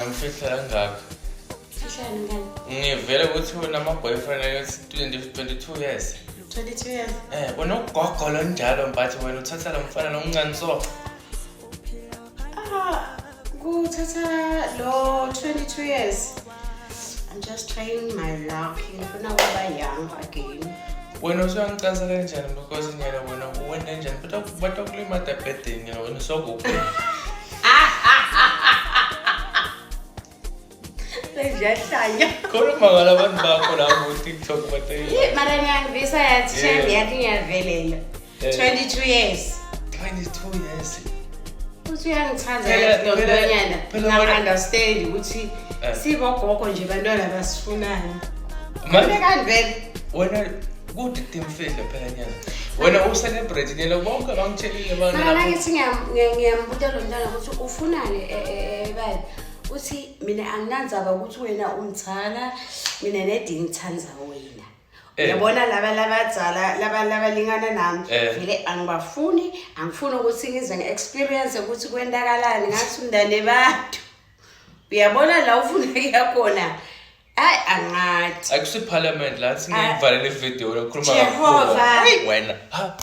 Ngifihla kangaka. Fihlani ngani? Ngivela ukuthi wena ama-boyfriend ayesi 22 years. 22 years. Wena ugogolo njalo mbathi wena uthatha lo mfana nomncane so. Kuthatha lo 22 years. I'm just trying my luck. Ngifuna ukuba young again. Wena usuyangicazela kanjani because nyela wena uwena kanjani but akulimata bedeni yena wena sokuphi. Lejahlanya. Khuluma ngalabantu bakho la ku TikTok bathe. Mara ngiyangivisa yathi shame yathi ngiyavelela. 22 years. 22 years. Usuyangithanza lentonyana. Ngiyang understand ukuthi sibogogo nje bantwana basifunayo. Manje kanvele wena kude timfihla phela nyana. Wena ucelebrate nyela bonke bangitshelile abantu lapho. Mara ngithi ngiyambuza lo mntana ukuthi ufunani bani? Uthi mina anginanzaba ukuthi wena umthana mina nedingi ngithanza wena. Uyabona labadzala labalingana nami vele angibafuni angifuni ukuthi ngize ngeexperience ukuthi kwendakalani ngathi umndane bantu. Uyabona la ufuna kuyakhona. Hayi angathi akusi parliament la singivalele video lokukhuluma Jehova wena ha